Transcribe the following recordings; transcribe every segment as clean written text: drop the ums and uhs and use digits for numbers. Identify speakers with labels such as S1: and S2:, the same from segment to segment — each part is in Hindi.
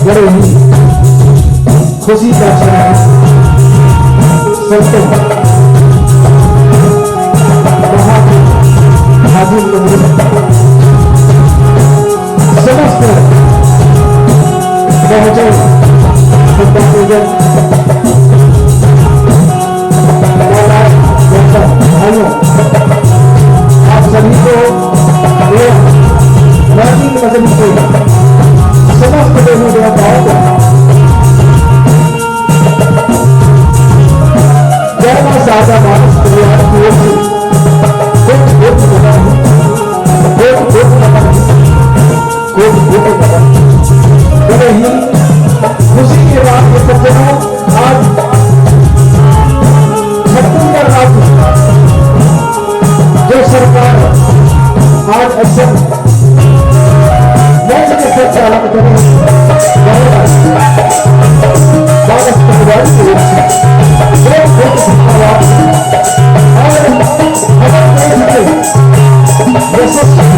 S1: बड़े ही खुशी का क्षण है। संतों हाजिर समस्त बहुजन भाइयों आप सभी को प्राचीन मजहब के समस्त देवी देवताओं को जय मां शारदा मानस परिवार की ओर से बड़े ही खुशी के बाद ये सज्जनों आज छत्तीसगढ़ राज्य जो सरकार आज अक्सर मंच के संचालन करें बालक परिवार की ओर से बहुत धन्यवाद। और हमारे देश के यशस्वी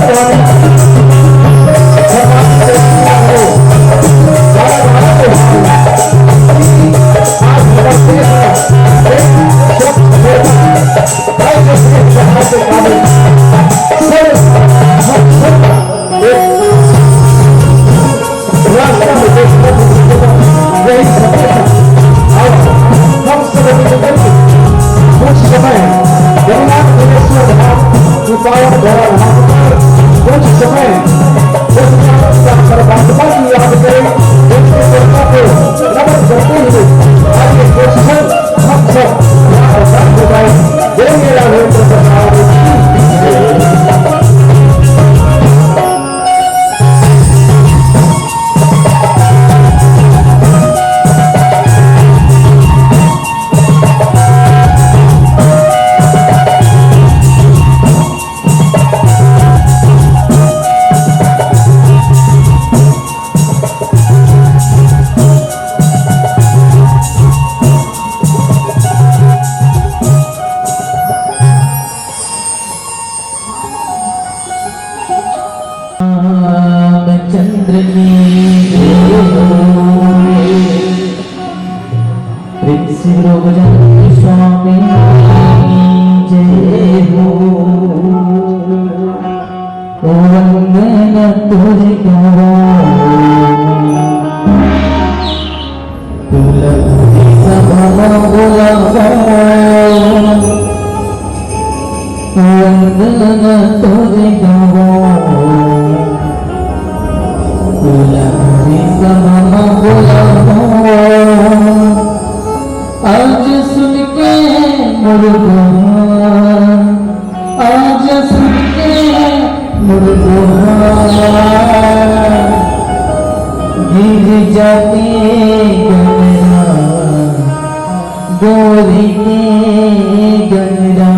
S1: स्वामी जय हो वंदन तुझको सभा बोला वंदन तुझको सभा बोला आज सुन के मुर्गा आज सुन के मुर्गा गिर जाते गनरा गोरी के गनरा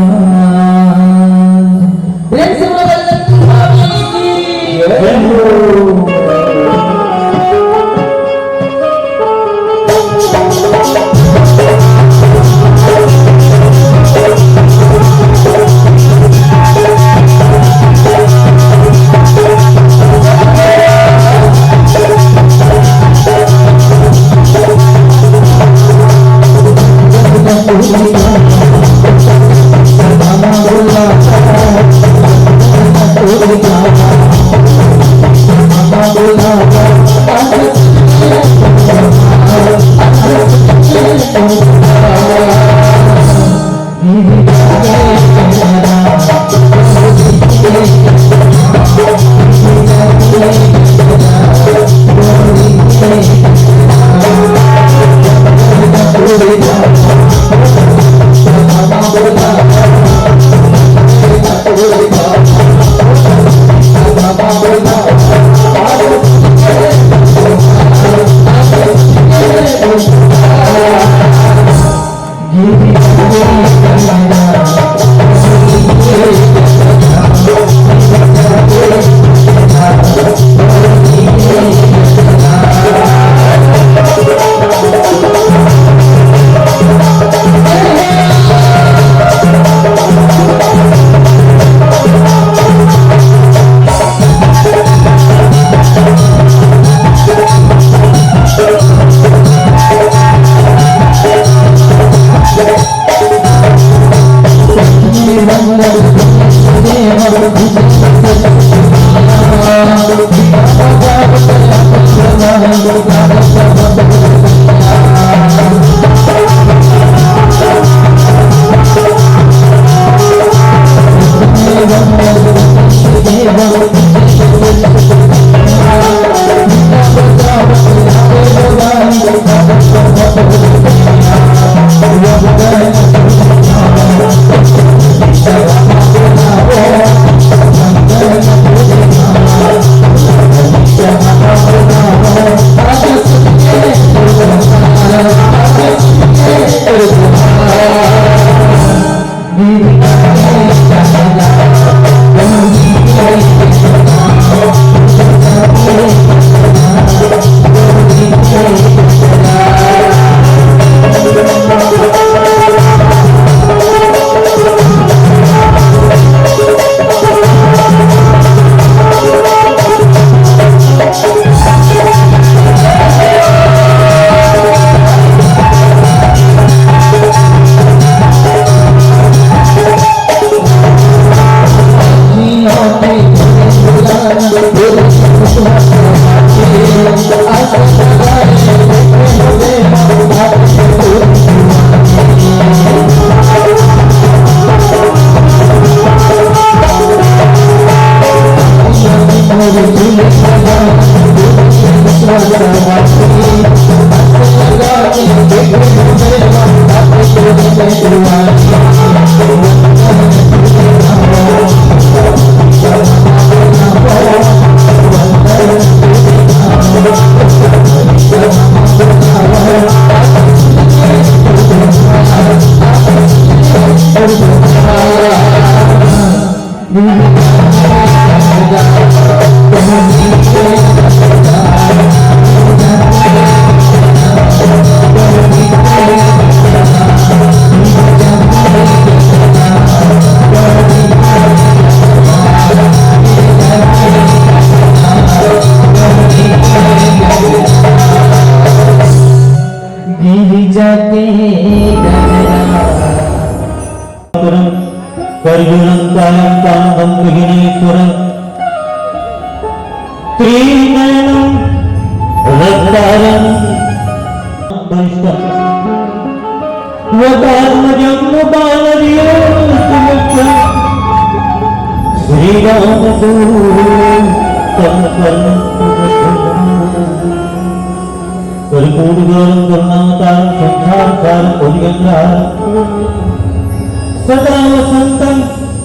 S2: सदा वसंतं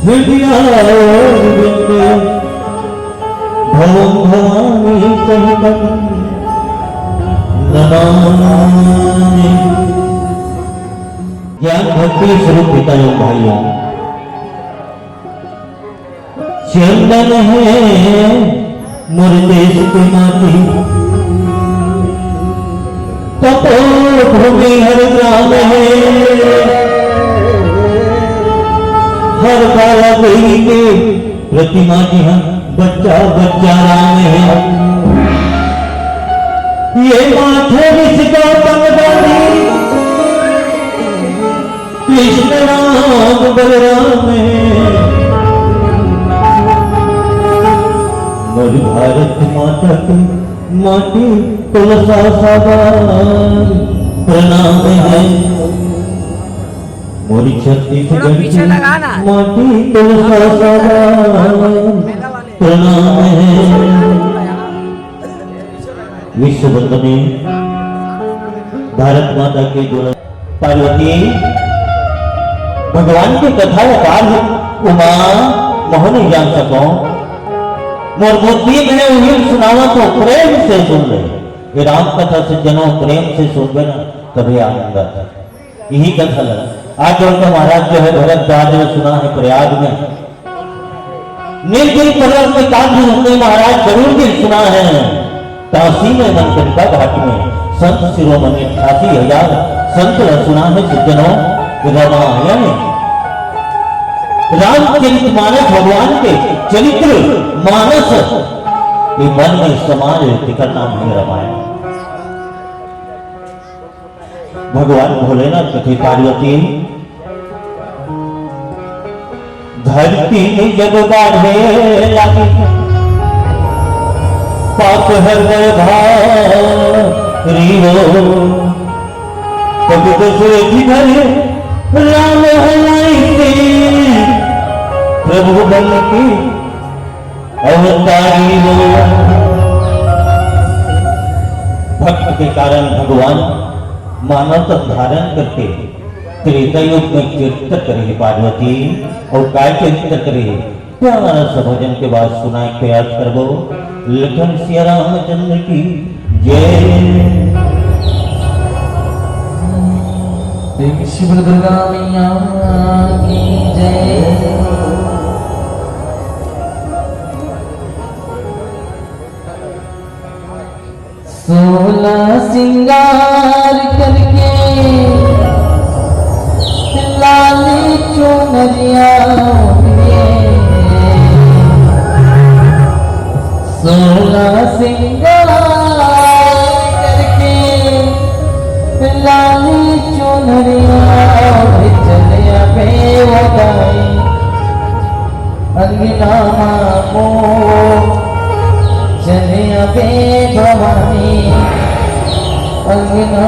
S2: हृदयारविन्दे भवं भवामि सहितं नमामि। ज्ञान भक्ति स्वरूप पिता एवं भाइयों, चंदन है मोर देश की माटी, तपो भूमि हर ग्राम है, हर बाला देवी के प्रतिमा जी हम बच्चा बच्चा राम है। ये माथे विष गौतम गांधी, कृष्ण राम बलराम है। मोर भारत माता की माटी तुलसा सागर प्रणाम है। मोरी छत्तीसगढ़ की माटी तुलसा सागर प्रणाम है। विश्व वंदनी भारत माता की पार्वती भगवान की कथा अपार है, उमा मोह नहीं जान सको। मोर बुद्धि में उन्हें सुनावा तो प्रेम से सुन ले। ये राम कथा से जनों प्रेम से सुन ना तभी आनंद आता। यही कथा लगा आज जो महाराज जो है भरतद्वाज ने सुना है प्रयाग में नीलगिरी पर्वत में काव्य हमने महाराज जरूर भी सुना है। काशी में मनकटिका घाट में संत शिरोमणि 88,000 संत ने सुना है सज्जनों रामायण रामचरित मानस भगवान के चरित्र मानस के मन में समाज टिकट नाम है रामायण। भगवान भोलेनाथ कथे पार्वती धरती जब बाढ़े लगी, पाप हृदय भारी हो, तब दशरथ घर राम हलाई से प्रभु बन के अवतारी हो। भक्त के कारण भगवान मानव धारण करके त्रेता युग में चरित्र करे पार्वती और काय चरित्र करे प्यारा सा भजन के बाद सुनाए प्रयास करबो। लखन सिया रामचंद्र की जय।
S3: देवी शिव दुर्गा मैया की जय। सोलह सिंगार करके लाली चुनरिया, सोलह सिंगार करके लाली चुनरिया, चलिया पे वगाई अंगना मामो, चलिया पे भवानी अंगना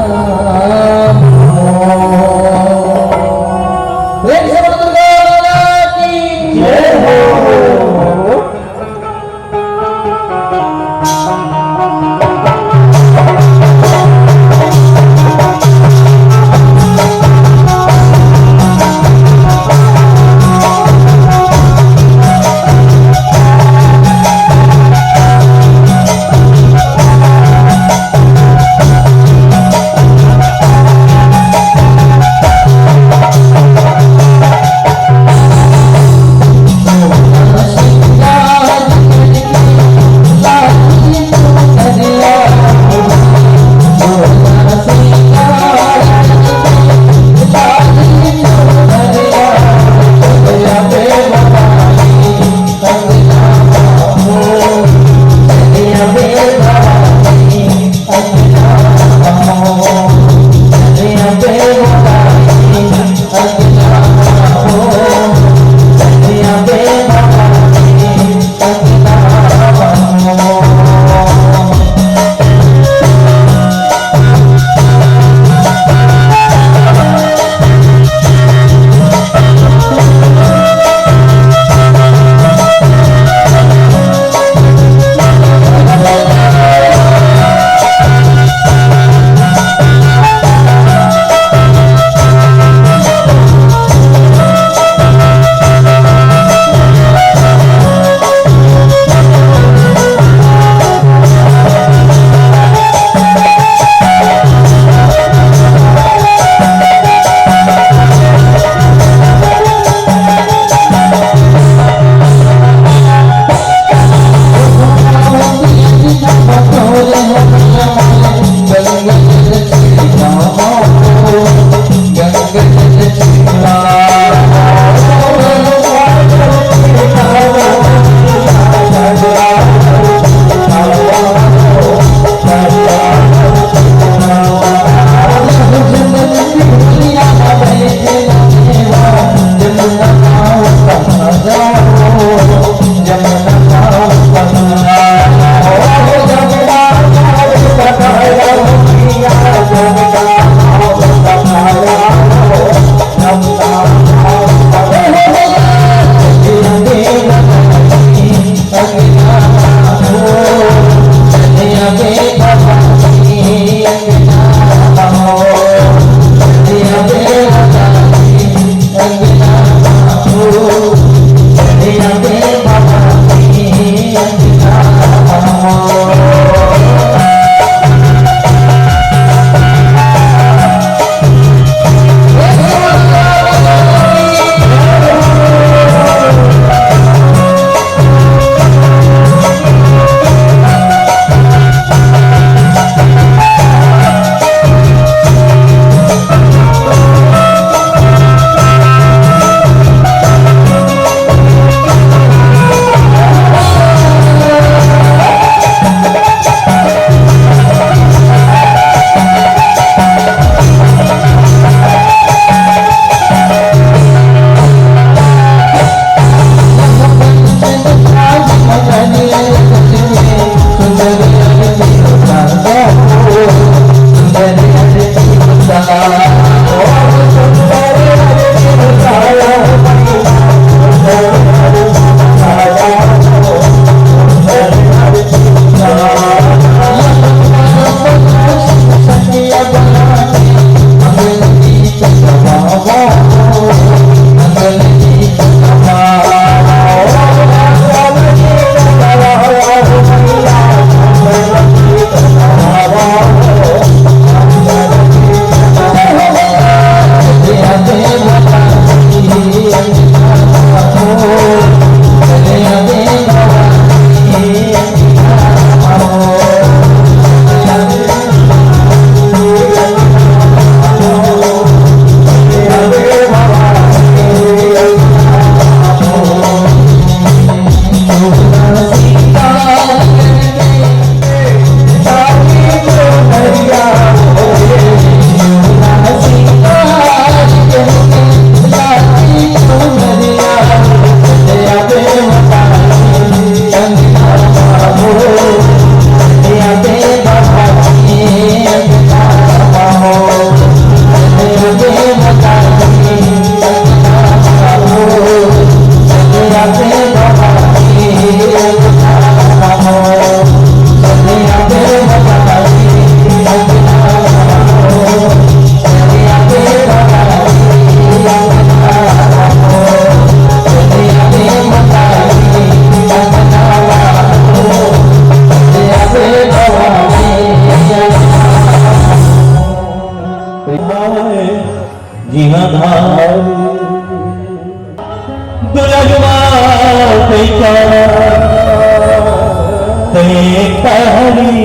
S2: ते पहली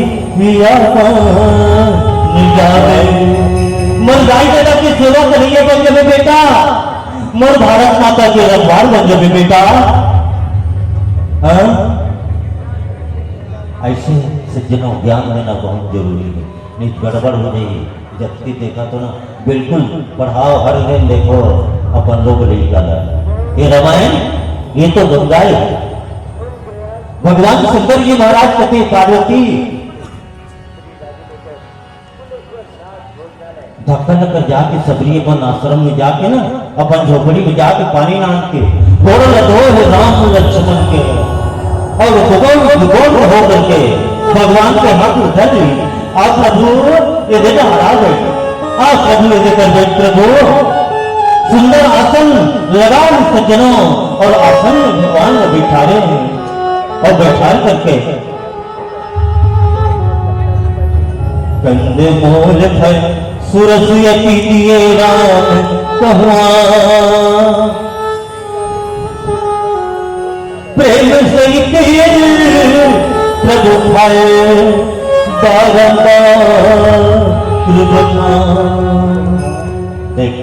S2: जावे मोर गाय दादा की सेवा करिए बन जावे बेटा, मोर भारत माता के रखवार बन जावे बेटा। हाँ? ऐसे सज्जनों ज्ञान देना बहुत जरूरी है, नहीं गड़बड़ हो जाएगी। जबकि देखा तो ना बिल्कुल पढ़ाओ हर दिन देखो अपन लोग निकाला। ये रामायण ये तो गंगा है। भगवान शंकर जी महाराज कहते पार्वती धक्का लेकर जाके सबरी अपन आश्रम में जाके ना अपन झोपड़ी में जाके पानी नाम के बोल है राम लक्ष्मण के और भगवान हो करके भगवान के हाथ में धर ली। आप प्रभु ये देखा हरा गए, आप प्रभु ये देखकर प्रभु सुंदर आसन लगा सज्जनों और आसन में भगवान को बिठा रहे हैं और बैठा करके कंधे मोल भर सुरसयती दिए राम कहा प्रेम से प्रभु भाई देख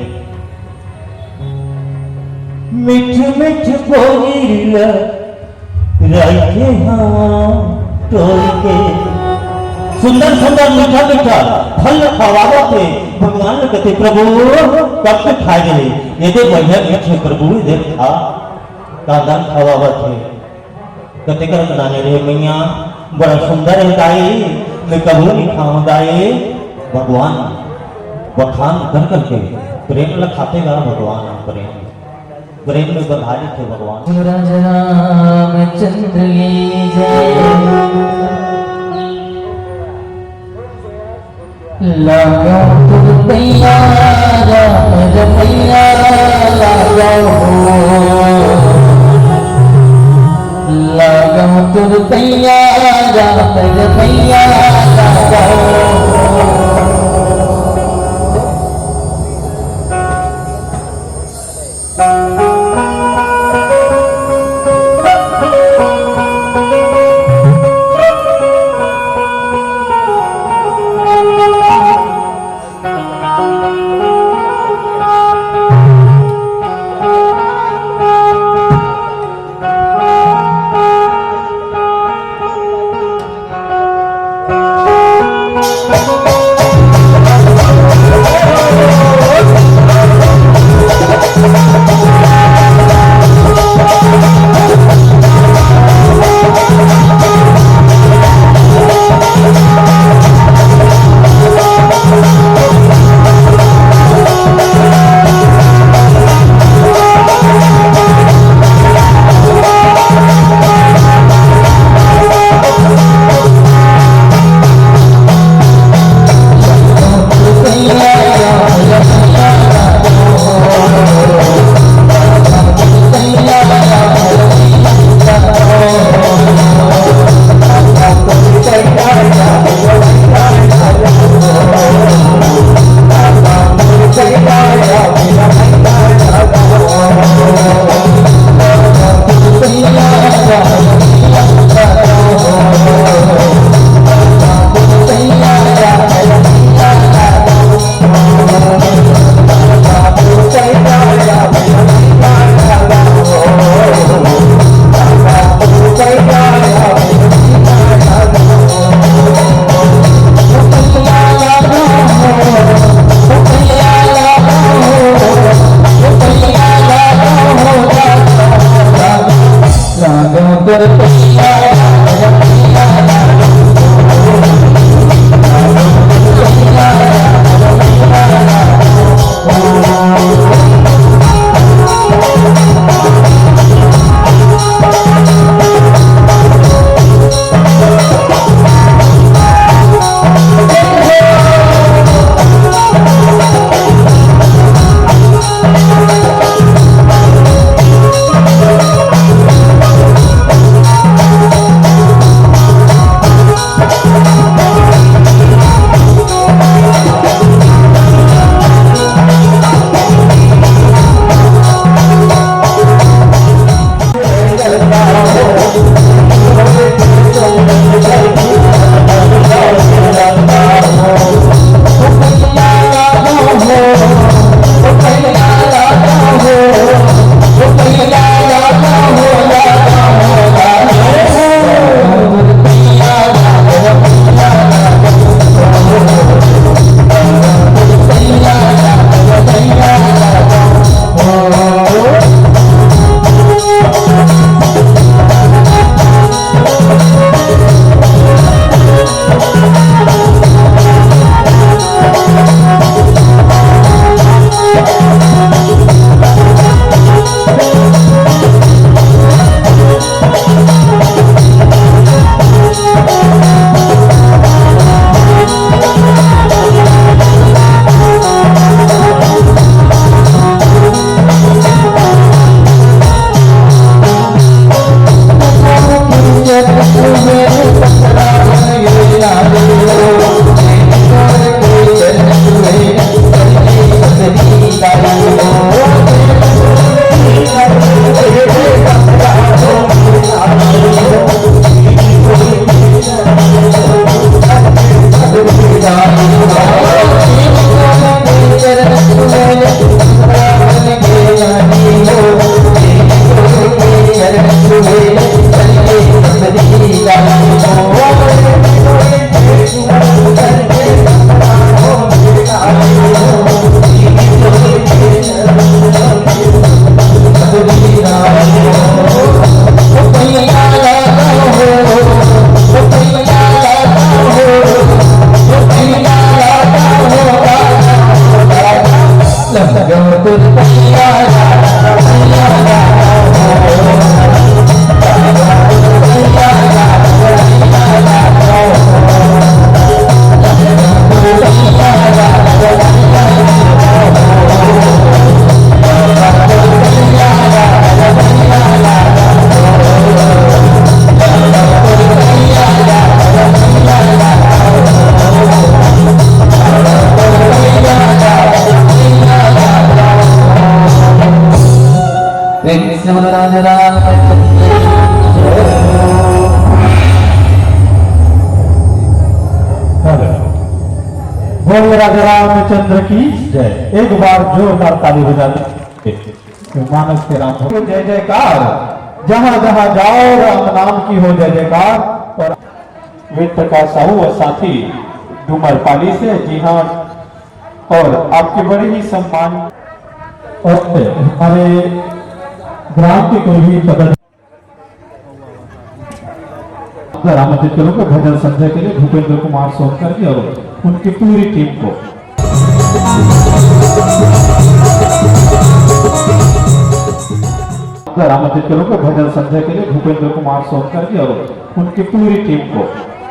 S2: मिठ मिठ बोल रखे हाँ टोल के सुंदर सुंदर मीठा मीठा फल खवावा थे। भगवान कहते प्रभु कब तक खाए गए ये देख बढ़िया मीठे प्रभु देख खा कांदा खवावा थे। कहते कर बनाने रहे मैया बड़ा सुंदर है गाय, मैं कबू नहीं खाऊं गाय। भगवान बखान कर करके प्रेम लखाते गा भगवान प्रेम प्रेम में बधाई थे भगवान।
S3: रामचंद्र की जय। लागा तुरैया राम रमैया लागा तुरैया राम रमैया लागा महाराज रामचंद्र
S1: बोल राजा रामचंद्र की जय। एक बार जोरदार ताली बजा दे। मानस के राम हो जय जयकार, जहां जहां जाओ राम नाम की हो जय जयकार। और वित्त का साहू और साथी डूमर पाली से, जी हाँ, और आपके बड़े ही सम्मान और हमारे ग्राम के कोई भी पदक रामचंद्र को भजन संध्या के लिए भूपेंद्र कुमार सोनकर जी और उनकी पूरी टीम को रामचंद्र को भजन संध्या के लिए भूपेंद्र कुमार सोनकर जी और उनकी पूरी टीम को